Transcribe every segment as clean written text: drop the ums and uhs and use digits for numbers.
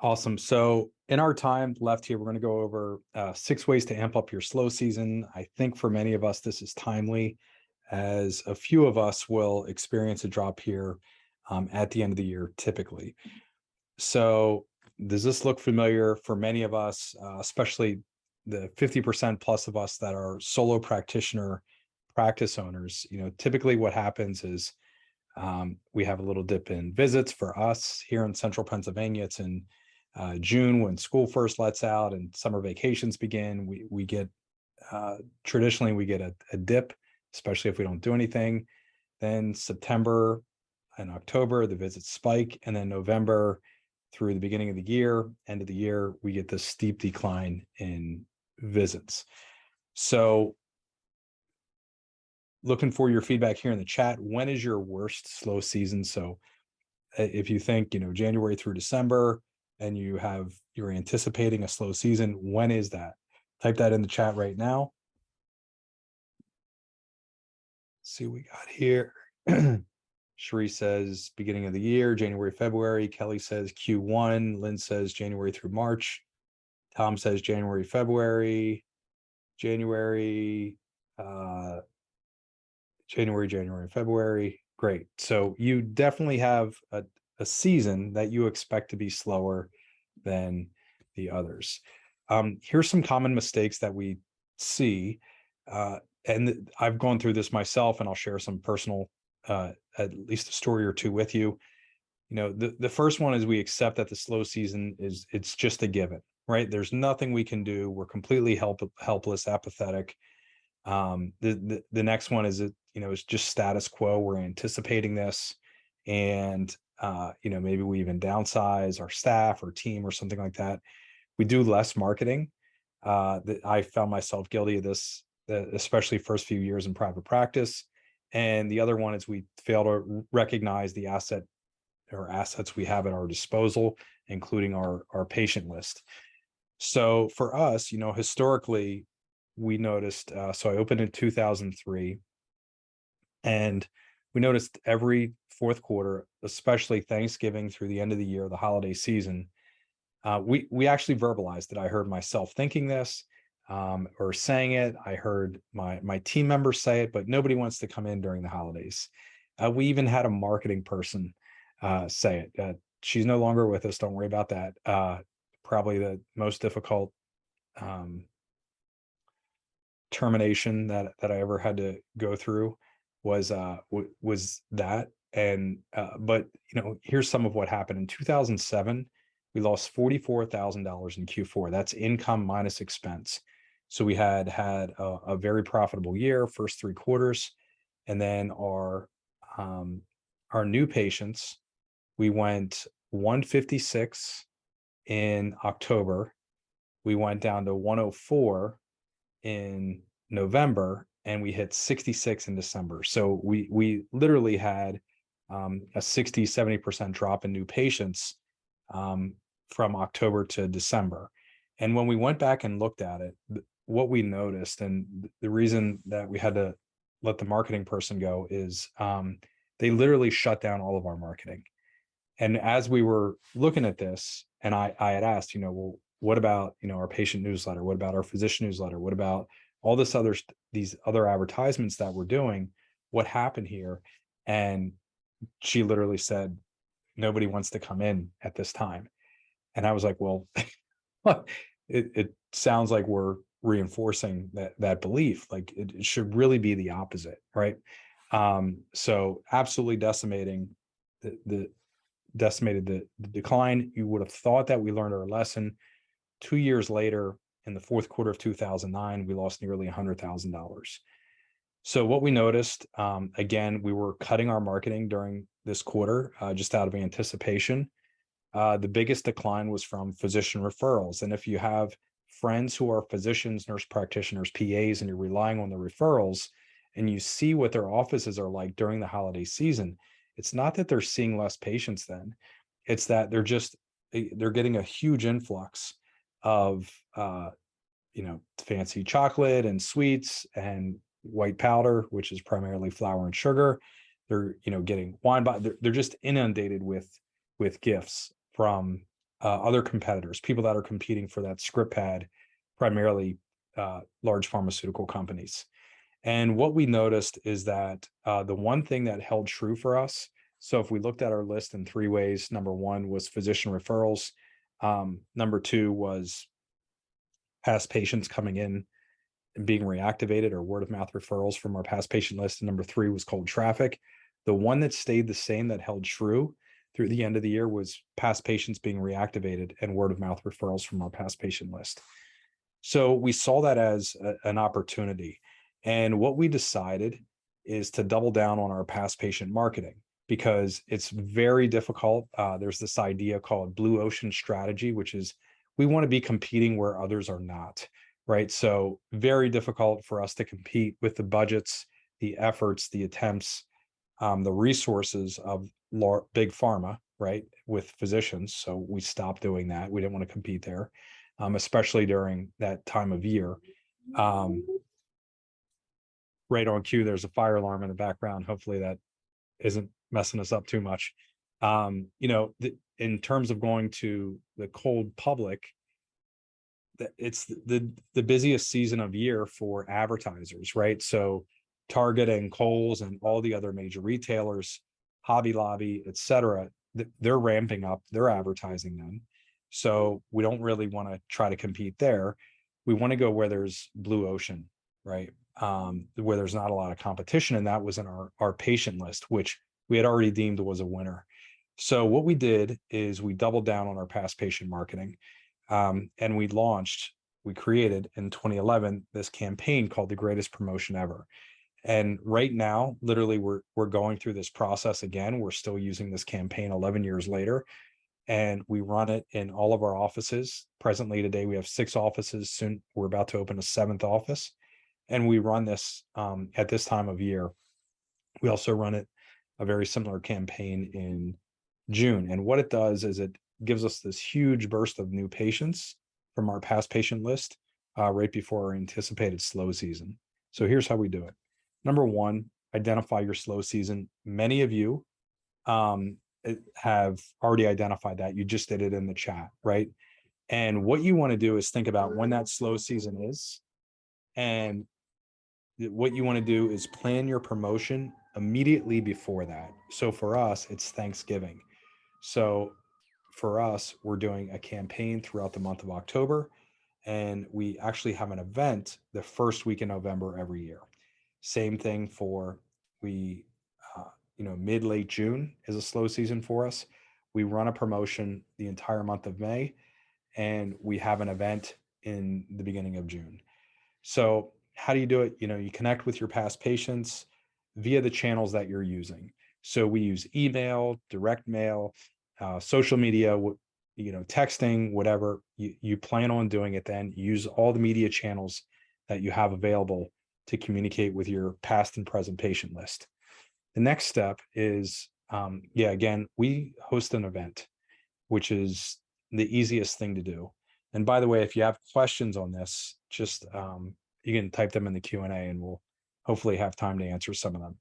Awesome. So in our time left here, we're going to go over 6 ways to amp up your slow season. I think for many of us, this is timely, as a few of us will experience a drop here at the end of the year, typically. So does this look familiar for many of us, especially the 50% plus of us that are solo practitioner practice owners? Typically what happens is we have a little dip in visits for us here in central Pennsylvania. It's in June when school first lets out and summer vacations begin. We get traditionally we get a dip, especially if we don't do anything. Then September and October, the visits spike, and then November through the beginning of the year, end of the year, we get this steep decline in visits. So looking for your feedback here in the chat. When is your worst slow season? So if you think, January through December and you're anticipating a slow season, when is that? Type that in the chat right now. Let's see what we got here. Sheree says beginning of the year, January, February. Kelly says Q1. Lynn says January through March. Tom says January, February. January, February. Great. So you definitely have a season that you expect to be slower than the others. Here's some common mistakes that we see. And I've gone through this myself, and I'll share some personal, at least a story or two with you. The first one is we accept that the slow season it's just a given, right? There's nothing we can do. We're completely helpless, apathetic. The next one is it's just status quo. We're anticipating this, and maybe we even downsize our staff or team or something like that. We do less marketing. I found myself guilty of this, especially first few years in private practice. And the other one is we fail to recognize the assets we have at our disposal, including our patient list. So for us, historically, we noticed, so I opened in 2003, and we noticed every fourth quarter, especially Thanksgiving through the end of the year, the holiday season, we actually verbalized it. I heard myself thinking this, or saying it. I heard my team members say it, but nobody wants to come in during the holidays. We even had a marketing person say it. She's no longer with us. Don't worry about that. Probably the most difficult termination that I ever had to go through was that. And but here's some of what happened in 2007. We lost $44,000 in Q4. That's income minus expense. So we had a very profitable year, first three quarters, and then our new patients, we went 156 in October. We went down to 104 in November, and we hit 66 in December. So we literally had a 60-70% drop in new patients from October to December. And when we went back and looked at it, what we noticed, and the reason that we had to let the marketing person go, is they literally shut down all of our marketing. And as we were looking at this, and I had asked, well, what about, our patient newsletter? What about our physician newsletter? What about all these other advertisements that we're doing? What happened here? And she literally said, nobody wants to come in at this time. And I was like, well, it sounds like we're reinforcing that belief. Like it should really be the opposite, right? So absolutely decimated the decline. You would have thought that we learned our lesson. 2 years later, in the fourth quarter of 2009, we lost nearly $100,000. So what we noticed, again, we were cutting our marketing during this quarter just out of anticipation. The biggest decline was from physician referrals. And if you have friends who are physicians, nurse practitioners, PAs, and you're relying on the referrals, and you see what their offices are like during the holiday season, it's not that they're seeing less patients then. It's that they're getting a huge influx of fancy chocolate and sweets and white powder, which is primarily flour and sugar. They're getting wine, they're just inundated with gifts from other competitors, people that are competing for that script pad, primarily large pharmaceutical companies. And what we noticed is that the one thing that held true for us, so if we looked at our list in three ways, number one was physician referrals. Number two was past patients coming in and being reactivated, or word of mouth referrals from our past patient list. And number three was cold traffic. The one that stayed the same, that held true through the end of the year, was past patients being reactivated and word of mouth referrals from our past patient list. So we saw that as an opportunity. And what we decided is to double down on our past patient marketing, because it's very difficult. There's this idea called blue ocean strategy, which is we want to be competing where others are not, right? So very difficult for us to compete with the budgets, the efforts, the attempts, the resources of big pharma, right, with physicians. So we stopped doing that. We didn't want to compete there, especially during that time of year. Right on cue, there's a fire alarm in the background. Hopefully that isn't messing us up too much. In terms of going to the cold public, it's the busiest season of year for advertisers, right? So Target and Kohl's and all the other major retailers, Hobby Lobby, et cetera, they're ramping up their advertising then. So we don't really want to try to compete there. We want to go where there's blue ocean, right? Where there's not a lot of competition. And that was in our patient list, which we had already deemed was a winner. So what we did is we doubled down on our past patient marketing. And we created in 2011 this campaign called The Greatest Promotion Ever. And right now, literally, we're going through this process again. We're still using this campaign 11 years later, and we run it in all of our offices. Presently today, we have 6 offices. Soon, we're about to open a 7th office, and we run this at this time of year. We also run a very similar campaign in June. And what it does is it gives us this huge burst of new patients from our past patient list right before our anticipated slow season. So here's how we do it. Number one, identify your slow season. Many of you have already identified that. You just did it in the chat, right? And what you want to do is think about when that slow season is. And what you want to do is plan your promotion immediately before that. So for us, it's Thanksgiving. So for us, we're doing a campaign throughout the month of October, and we actually have an event the first week in November every year. Same thing for mid-late June is a slow season for us. We run a promotion the entire month of May, and we have an event in the beginning of June. So how do you do it? You connect with your past patients via the channels that you're using. So we use email, direct mail, social media, texting, whatever you plan on doing it. Then use all the media channels that you have available to communicate with your past and present patient list. The next step is, again, we host an event, which is the easiest thing to do. And by the way, if you have questions on this, just you can type them in the Q&A and we'll hopefully have time to answer some of them.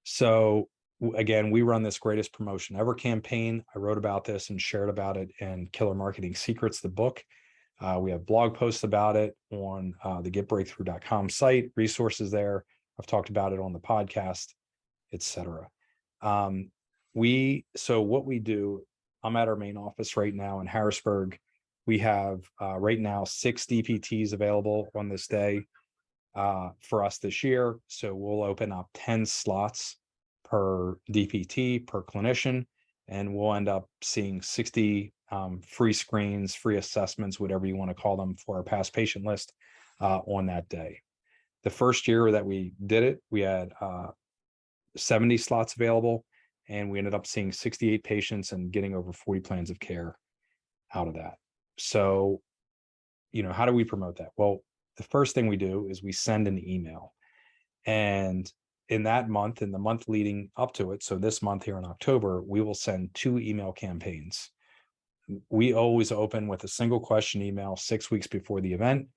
So again, we run this Greatest Promotion Ever campaign. I wrote about this and shared about it in Killer Marketing Secrets, the book. We have blog posts about it on the getbreakthrough.com site, resources there. I've talked about it on the podcast, etc. So what we do, I'm at our main office right now in Harrisburg. We have right now 6 DPTs available on this day for us this year. So we'll open up 10 slots per DPT, per clinician, and we'll end up seeing 60 free screens, free assessments, whatever you want to call them, for our past patient list on that day. The first year that we did it, we had 70 slots available, and we ended up seeing 68 patients and getting over 40 plans of care out of that. So, how do we promote that? Well, the first thing we do is we send an email. And in that month, in the month leading up to it, so this month here in October, we will send 2 email campaigns. We always open with a single question email 6 weeks before the event,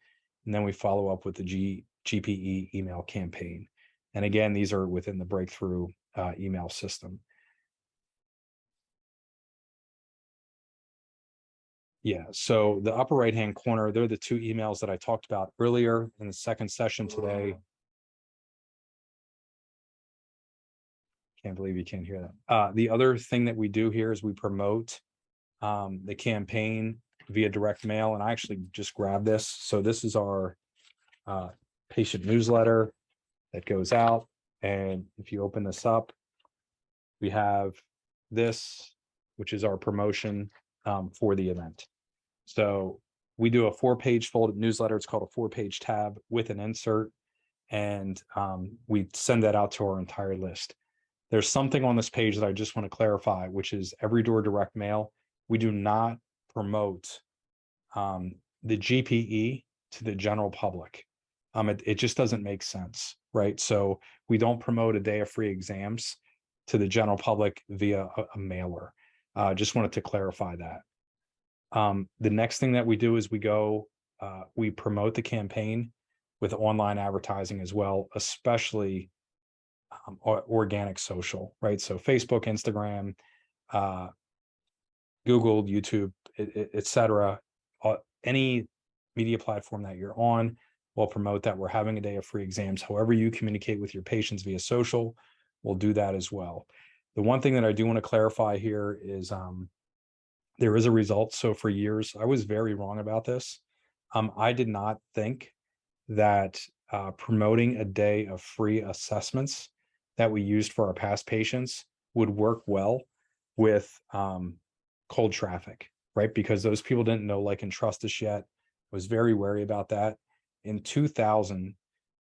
and then we follow up with the GPE email campaign. And again, these are within the Breakthrough email system. Yeah, so the upper right-hand corner, they're the two emails that I talked about earlier in the second session today. Can't believe you can't hear that. The other thing that we do here is we promote the campaign via direct mail. And I actually just grabbed this. So this is our patient newsletter that goes out. And if you open this up, we have this, which is our promotion for the event. So we do a 4-page folded newsletter. It's called a 4-page tab with an insert. And we send that out to our entire list. There's something on this page that I just want to clarify, which is every door direct mail. We do not promote the GPE to the general public. It just doesn't make sense, right? So we don't promote a day of free exams to the general public via a mailer. Just wanted to clarify that. The next thing that we do is we promote the campaign with online advertising as well, especially organic social, right? So Facebook, Instagram, Google, YouTube, etc. Any media platform that you're on will promote that we're having a day of free exams. However you communicate with your patients via social, we'll do that as well. The one thing that I do want to clarify here is there is a result. So for years, I was very wrong about this. I did not think that promoting a day of free assessments that we used for our past patients would work well with cold traffic, right? Because those people didn't know, like, and trust us yet. I was very wary about that. In 2000,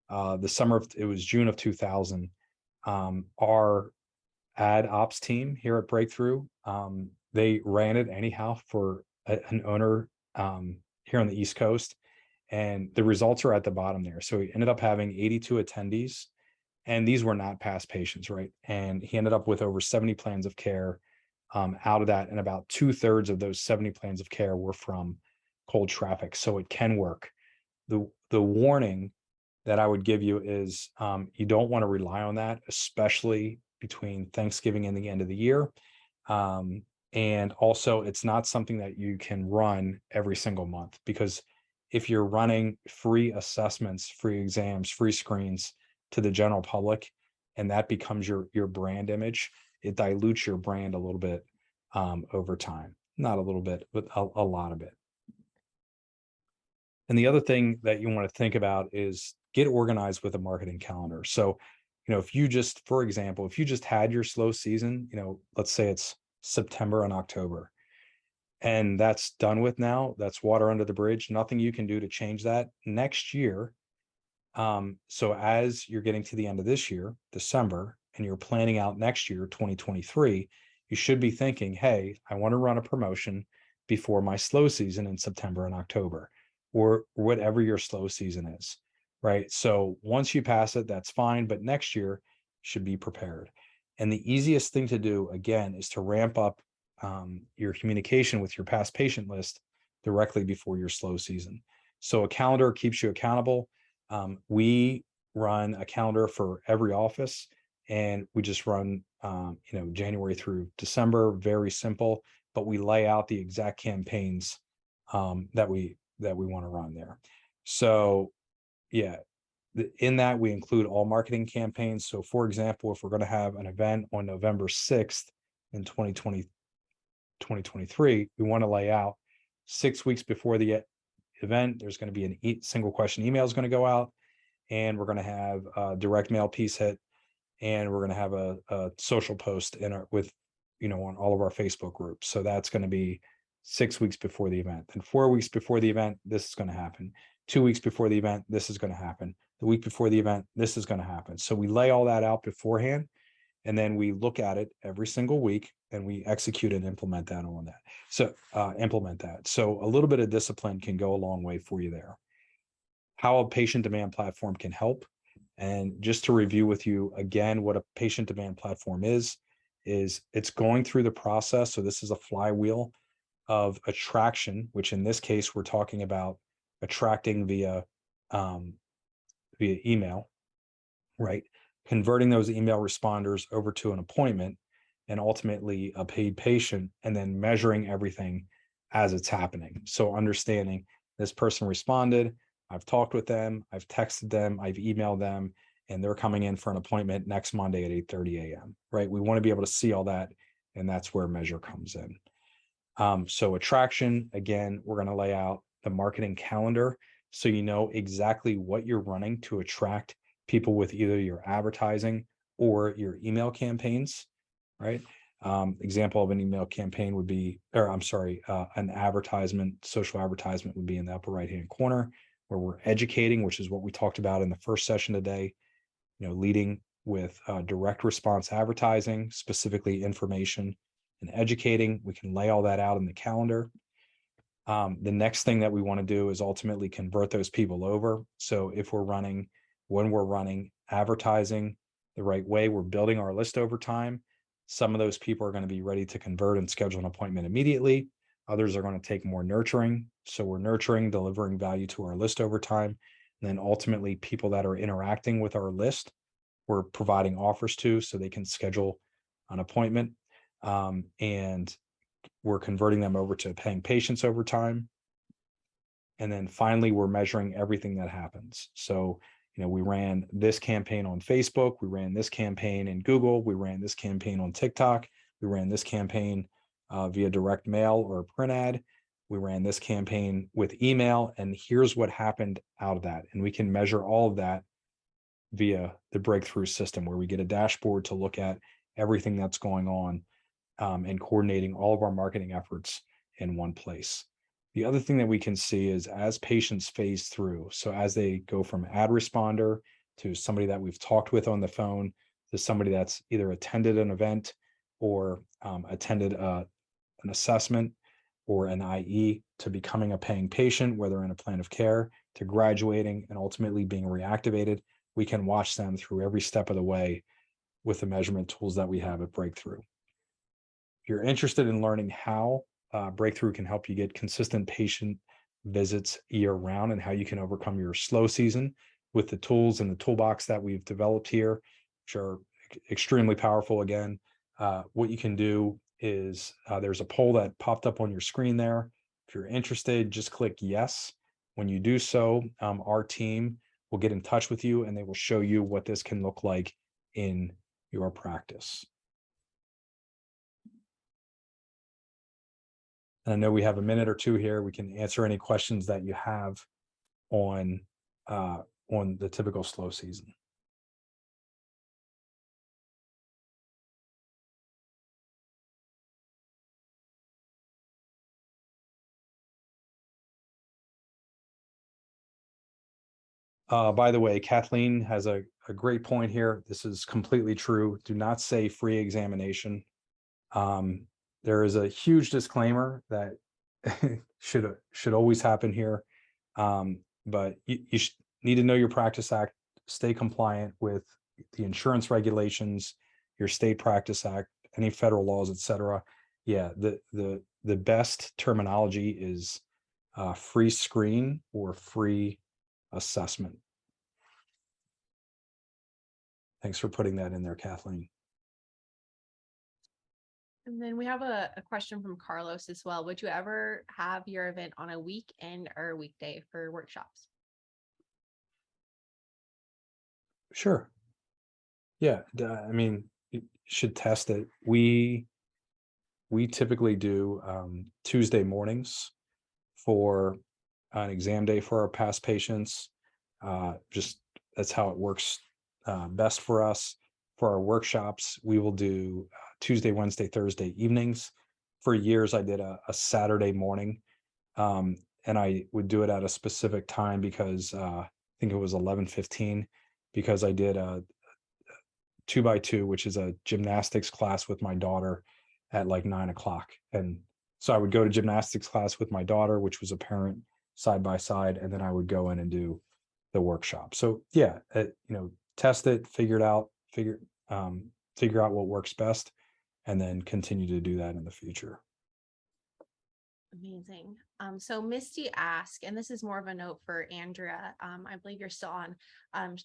it was June of 2000, our ad ops team here at Breakthrough, they ran it anyhow for an owner here on the East Coast. And the results are at the bottom there. So he ended up having 82 attendees, and these were not past patients, right? And he ended up with over 70 plans of care out of that. And about 2/3 of those 70 plans of care were from cold traffic. So it can work. The warning that I would give you is you don't want to rely on that, especially between Thanksgiving and the end of the year. And also, it's not something that you can run every single month, because if you're running free assessments, free exams, free screens to the general public, and that becomes your brand image, it dilutes your brand a little bit over time. Not a little bit, but a lot of it. And the other thing that you want to think about is get organized with a marketing calendar. So, if you just, for example, if you just had your slow season, let's say it's September and October, and that's done with now, that's water under the bridge, nothing you can do to change that next year. So as you're getting to the end of this year, December, and you're planning out next year, 2023, you should be thinking, hey, I want to run a promotion before my slow season in September and October, or whatever your slow season is, right? So once you pass it, that's fine, but next year should be prepared. And the easiest thing to do, again, is to ramp up your communication with your past patient list directly before your slow season. So a calendar keeps you accountable. We run a calendar for every office, and we just run, January through December, very simple, but we lay out the exact campaigns that we want to run there. So yeah, in that we include all marketing campaigns. So for example, if we're going to have an event on November 6th in 2023, we want to lay out 6 weeks before the event. There's going to be an single question email is going to go out, and we're going to have a direct mail piece hit, and we're going to have a social post on all of our Facebook groups. So that's going to be 6 weeks before the event. And 4 weeks before the event, this is going to happen. 2 weeks before the event, this is going to happen. The week before the event, this is going to happen. So we lay all that out beforehand, and then we look at it every single week, and we execute and implement that on that. So implement that. So a little bit of discipline can go a long way for you there. How a patient demand platform can help. And just to review with you again, what a patient demand platform is it's going through the process. So this is a flywheel of attraction, which in this case, we're talking about attracting via email, right? Converting those email responders over to an appointment and ultimately a paid patient, and then measuring everything as it's happening. So understanding this person responded, I've talked with them, I've texted them, I've emailed them, and they're coming in for an appointment next Monday at 8:30 a.m. Right? We want to be able to see all that, and that's where measure comes in. So attraction, again, we're going to lay out the marketing calendar so you know exactly what you're running to attract people with either your advertising or your email campaigns, right? Example of an email campaign would be, or I'm sorry, an advertisement, social advertisement would be in the upper right-hand corner where we're educating, which is what we talked about in the first session today, leading with direct response advertising, specifically information and educating. We can lay all that out in the calendar. The next thing that we want to do is ultimately convert those people over. So if when we're running advertising the right way, we're building our list over time. Some of those people are going to be ready to convert and schedule an appointment immediately. Others are going to take more nurturing. So we're nurturing, delivering value to our list over time. And then ultimately people that are interacting with our list, we're providing offers to so they can schedule an appointment. And we're converting them over to paying patients over time. And then finally, we're measuring everything that happens. So, we ran this campaign on Facebook, we ran this campaign in Google, we ran this campaign on TikTok, we ran this campaign via direct mail or a print ad, we ran this campaign with email, and here's what happened out of that. And we can measure all of that via the breakthrough system where we get a dashboard to look at everything that's going on and coordinating all of our marketing efforts in one place. The other thing that we can see is as patients phase through, so as they go from ad responder to somebody that we've talked with on the phone to somebody that's either attended an event or attended an assessment or an IE to becoming a paying patient, whether in a plan of care, to graduating and ultimately being reactivated, we can watch them through every step of the way with the measurement tools that we have at Breakthrough. If you're interested in learning how Breakthrough can help you get consistent patient visits year round and how you can overcome your slow season with the tools and the toolbox that we've developed here, which are extremely powerful. Again, what you can do is there's a poll that popped up on your screen there. If you're interested, just click yes. When you do so, our team will get in touch with you and they will show you what this can look like in your practice. And I know we have a minute or two here. We can answer any questions that you have on the typical slow season. By the way, Kathleen has a great point here. This is completely true. Do not say free examination. There is a huge disclaimer that should always happen here. But you need to know your practice act, stay compliant with the insurance regulations, your state practice act, any federal laws, etc. Yeah, the best terminology is free screen or free assessment. Thanks for putting that in there, Kathleen. And then we have a question from Carlos as well. Would you ever have your event on a weekend or a weekday for workshops? Sure. Yeah, I mean, you should test it. We typically do Tuesday mornings for an exam day for our past patients. Just that's how it works best for us. For our workshops, we will do Tuesday, Wednesday, Thursday evenings. For years, I did a Saturday morning, and I would do it at a specific time because I think it was 11:15, because I did a 2x2, which is a gymnastics class with my daughter at like 9 o'clock. And so I would go to gymnastics class with my daughter, which was a parent side by side, and then I would go in and do the workshop. So yeah, test it, figure out what works best, and then continue to do that in the future. Amazing. So Misty asked, and this is more of a note for Andrea. I believe you're still on.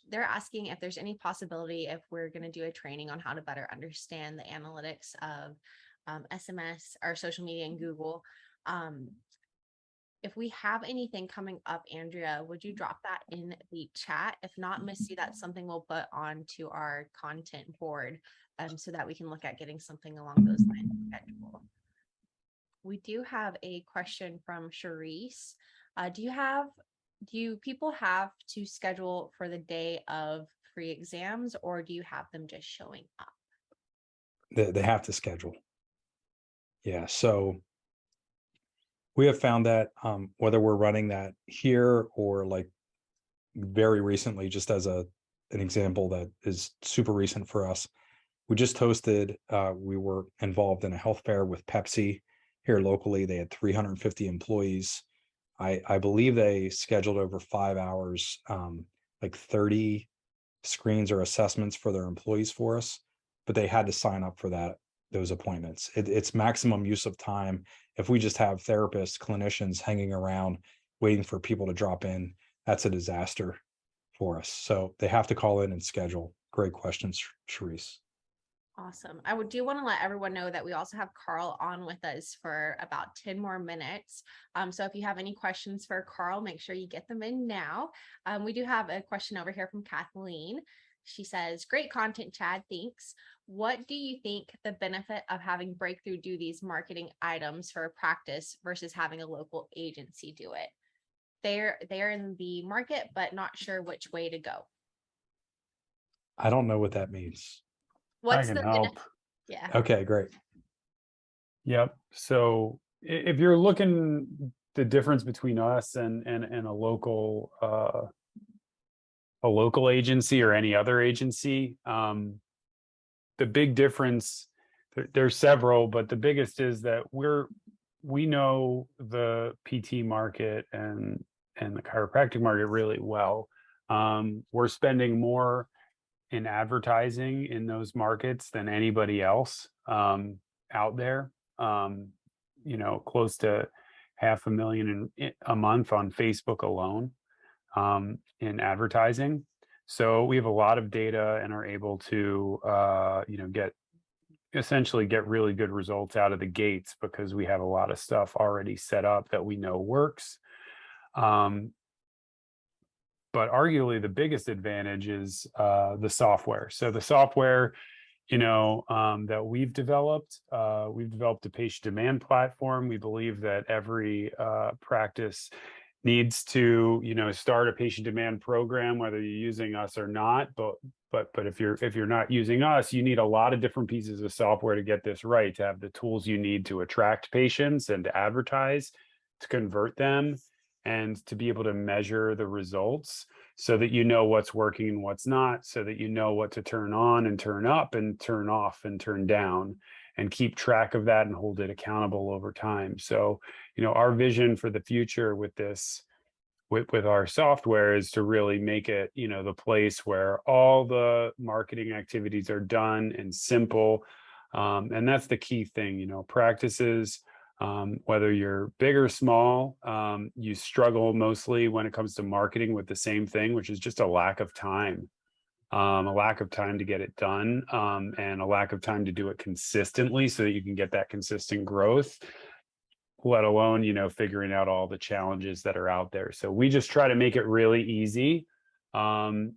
They're asking if there's any possibility if we're going to do a training on how to better understand the analytics of SMS or social media and Google. If we have anything coming up, Andrea, would you drop that in the chat? If not, Misty, that's something we'll put onto our content board so that we can look at getting something along those lines schedule. We do have a question from Charisse. Do people have to schedule for the day of free exams, or do you have them just showing up? They have to schedule. Yeah. So we have found that whether we're running that here or like very recently, just as an example that is super recent for us, we just hosted, we were involved in a health fair with Pepsi here locally. They had 350 employees. I believe they scheduled over 5 hours, like 30 screens or assessments for their employees for us, but they had to sign up for those appointments. It's maximum use of time. If we just have therapists, clinicians hanging around waiting for people to drop in, that's a disaster for us. So they have to call in and schedule. Great questions, Charisse. Awesome. Do want to let everyone know that we also have Carl on with us for about 10 more minutes. So if you have any questions for Carl, make sure you get them in now. We do have a question over here from Kathleen. She says, great content, Chad. Thanks. What do you think the benefit of having Breakthrough do these marketing items for a practice versus having a local agency do it? They're in the market, but not sure which way to go. I don't know what that means. What's I can the help. Yeah. Okay, great. Yep. So if you're looking the difference between us and a local agency or any other agency, the big difference, there's several, but the biggest is that we know the PT market and the chiropractic market really well. We're spending more in advertising in those markets than anybody else out there. Close to $500,000 a month on Facebook alone in advertising. So we have a lot of data and are able to get really good results out of the gates because we have a lot of stuff already set up that we know works. But arguably the biggest advantage is the software. So the software, that we've developed a patient demand platform. We believe that every practice needs to, start a patient demand program, whether you're using us or not. But if you're not using us, you need a lot of different pieces of software to get this right, to have the tools you need to attract patients and to advertise, to convert them, and to be able to measure the results so that you know what's working and what's not, so that you know what to turn on and turn up and turn off and turn down, and keep track of that and hold it accountable over time. So, our vision for the future with this, with our software, is to really make it, the place where all the marketing activities are done and simple. And that's the key thing, practices, whether you're big or small, you struggle mostly when it comes to marketing with the same thing, which is just a lack of time. A lack of time to get it done, and a lack of time to do it consistently so that you can get that consistent growth, let alone, figuring out all the challenges that are out there. So we just try to make it really easy. And,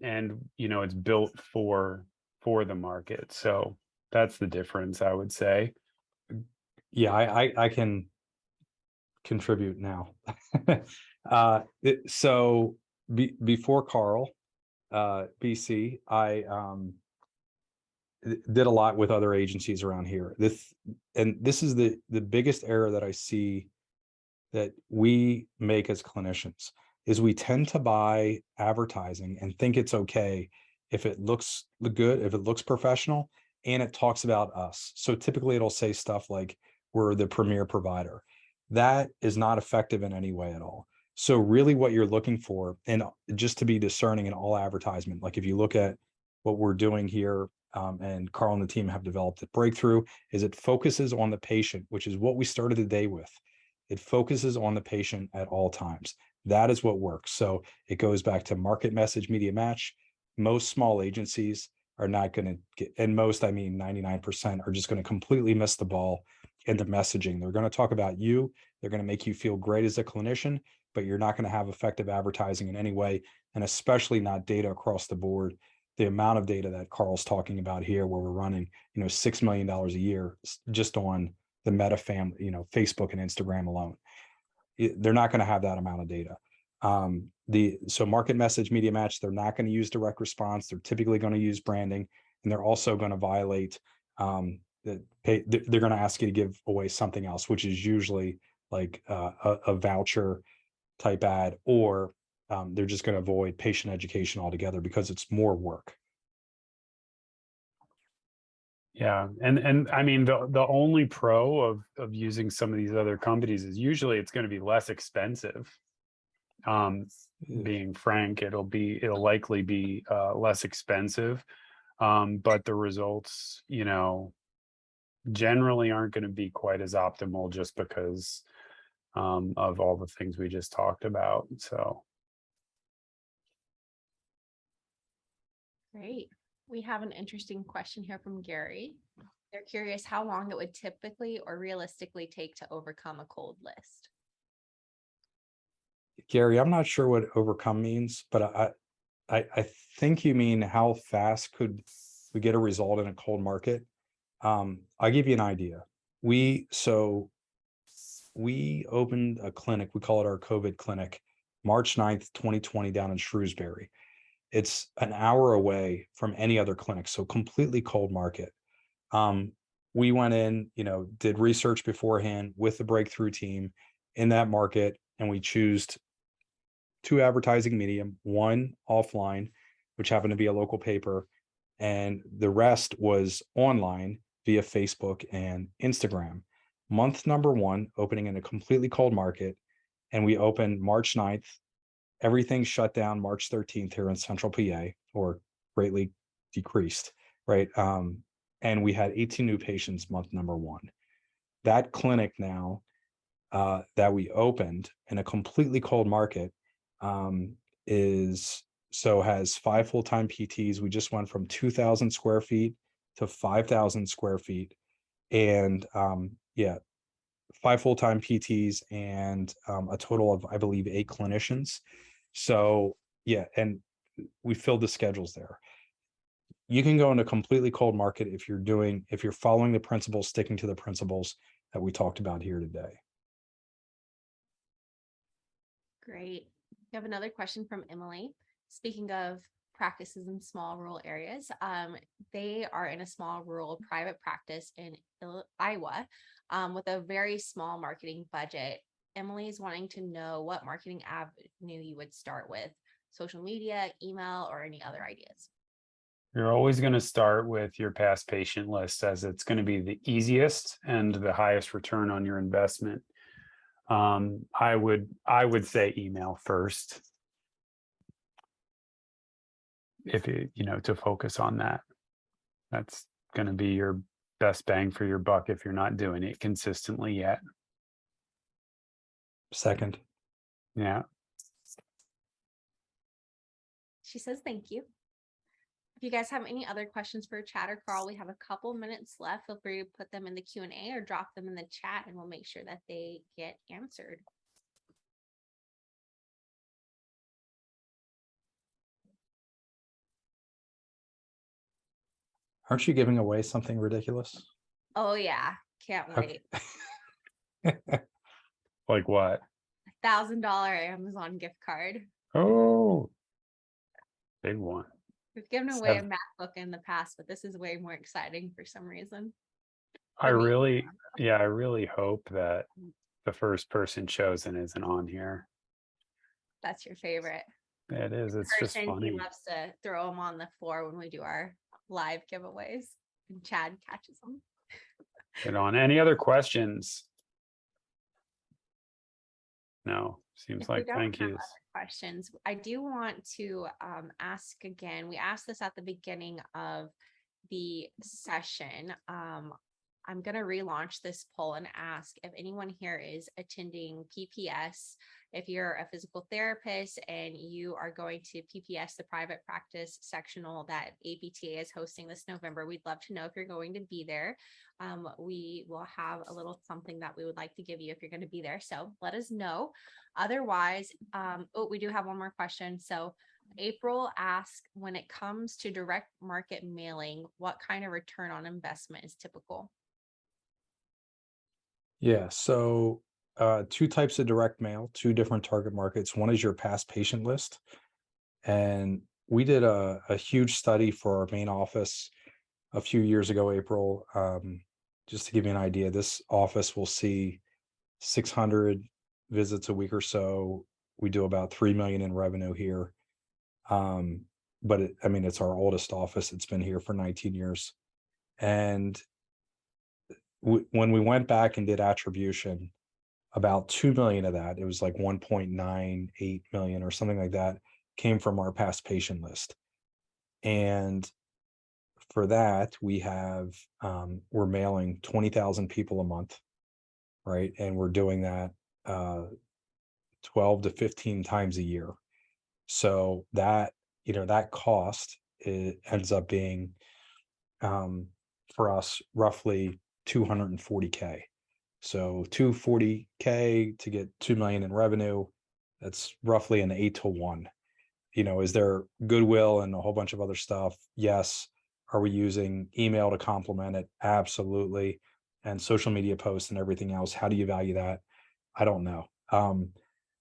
it's built for the market. So that's the difference, I would say. Yeah, I can contribute now. So before Carl, BC, I did a lot with other agencies around here. This is the biggest error that I see that we make as clinicians, is we tend to buy advertising and think it's okay if it looks good, if it looks professional, and it talks about us. So typically it'll say stuff like, we're the premier provider. That is not effective in any way at all. So really what you're looking for, and just to be discerning in all advertisement, like if you look at what we're doing here, and Carl and the team have developed at Breakthrough, is it focuses on the patient, which is what we started the day with. It focuses on the patient at all times. That is what works. So it goes back to market message, media match. Most small agencies are not going to get, and most, I mean 99%, are just going to completely miss the ball and the messaging. They're going to talk about you. They're going to make you feel great as a clinician, but you're not going to have effective advertising in any way, and especially not data across the board. The amount of data that Carl's talking about here, where we're running, $6 million a year just on the Meta family, Facebook and Instagram alone. They're not going to have that amount of data. So market message, media match, they're not going to use direct response. They're typically going to use branding, and they're also going to violate they're going to ask you to give away something else, which is usually like a voucher type ad, or they're just going to avoid patient education altogether because it's more work. Yeah, and I mean the only pro of using some of these other companies is usually it's going to be less expensive. Being frank, it'll likely be less expensive, but the results, generally aren't going to be quite as optimal just because of all the things we just talked about. So Great. We have an interesting question here from Gary. They're curious how long it would typically or realistically take to overcome a cold list. Gary, I'm not sure what overcome means, but I think you mean how fast could we get a result in a cold market? I'll give you an idea. We opened a clinic, we call it our COVID clinic, March 9th, 2020, down in Shrewsbury. It's an hour away from any other clinic, so completely cold market. We went in, did research beforehand with the breakthrough team in that market, and we chose 2 advertising medium, 1 offline, which happened to be a local paper, and the rest was online via Facebook and Instagram. Month number 1, opening in a completely cold market, and we opened March 9th. Everything shut down March 13th here in Central PA, or greatly decreased, right? And we had 18 new patients month number 1. That clinic now that we opened in a completely cold market has 5 full-time PTs. We just went from 2,000 square feet to 5,000 square feet, and 5 full-time PTs and a total of, I believe, 8 clinicians. So and we filled the schedules there. You can go into a completely cold market if you're following the principles, sticking to the principles that we talked about here today. Great. We have another question from Emily. Speaking of practices in small rural areas, they are in a small rural private practice in Iowa with a very small marketing budget. Emily is wanting to know what marketing avenue you would start with: social media, email, or any other ideas. you're always going to start with your past patient list, as it's going to be the easiest and the highest return on your investment. I would say email first, if to focus on that. That's going to be your best bang for your buck if you're not doing it consistently yet. Second. Yeah. She says thank you. If you guys have any other questions for Chad or Carl, we have a couple minutes left. Feel free to put them in the Q&A or drop them in the chat, and we'll make sure that they get answered. Aren't you giving away something ridiculous? Oh yeah, can't wait. Okay. Like what? $1,000 Amazon gift card. Oh, big one. We've given away a MacBook in the past, but this is way more exciting for some reason. I really hope that the first person chosen isn't on here. That's your favorite. It is. It's just funny. He loves to throw them on the floor when we do our live giveaways, and Chad catches them. Get on. Any other questions? No, seems like thank yous. Questions. I do want to ask again. We asked this at the beginning of the session. I'm going to relaunch this poll and ask if anyone here is attending PPS. If you're a physical therapist and you are going to PPS, the private practice sectional that APTA is hosting this November, we'd love to know if you're going to be there. We will have a little something that we would like to give you if you're going to be there. So let us know. Otherwise, we do have one more question. So April asked, when it comes to direct market mailing, what kind of return on investment is typical? Yeah, so two types of direct mail, two different target markets. One is your past patient list. And we did a huge study for our main office a few years ago, April. Just to give you an idea, this office will see 600 visits a week or so. We do about 3 million in revenue here. But I mean, it's our oldest office. It's been here for 19 years. And when we went back and did attribution, about 2 million of that, it was like 1.98 million or something like that, came from our past patient list. And for that, we have, we're mailing 20,000 people a month, right? And we're doing that 12 to 15 times a year. So that, that cost, it ends up being, for us, roughly 240K. So 240K to get 2 million in revenue, that's roughly an 8-to-1. Is there goodwill and a whole bunch of other stuff? Yes. Are we using email to complement it? Absolutely. And social media posts and everything else. How do you value that? I don't know.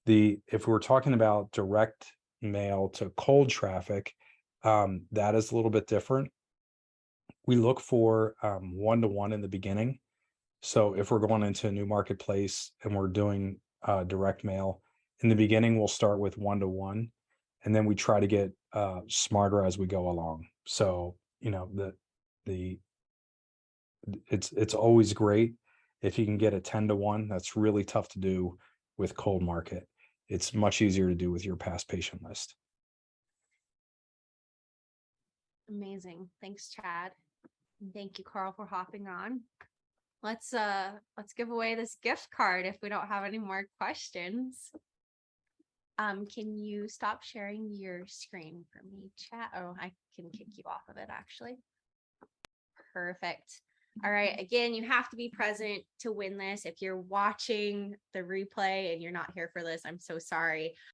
If we're talking about direct mail to cold traffic, that is a little bit different. We look for 1-to-1 in the beginning. So if we're going into a new marketplace and we're doing direct mail, in the beginning, we'll start with 1-to-1, and then we try to get smarter as we go along. So, it's always great if you can get a 10-to-1. That's really tough to do with cold market. It's much easier to do with your past patient list. Amazing. Thanks, Chad. And thank you, Carl, for hopping on. Let's give away this gift card if we don't have any more questions. Can you stop sharing your screen for me, chat? Oh, I can kick you off of it actually. Perfect. All right. Again, you have to be present to win this. If you're watching the replay and you're not here for this, I'm so sorry.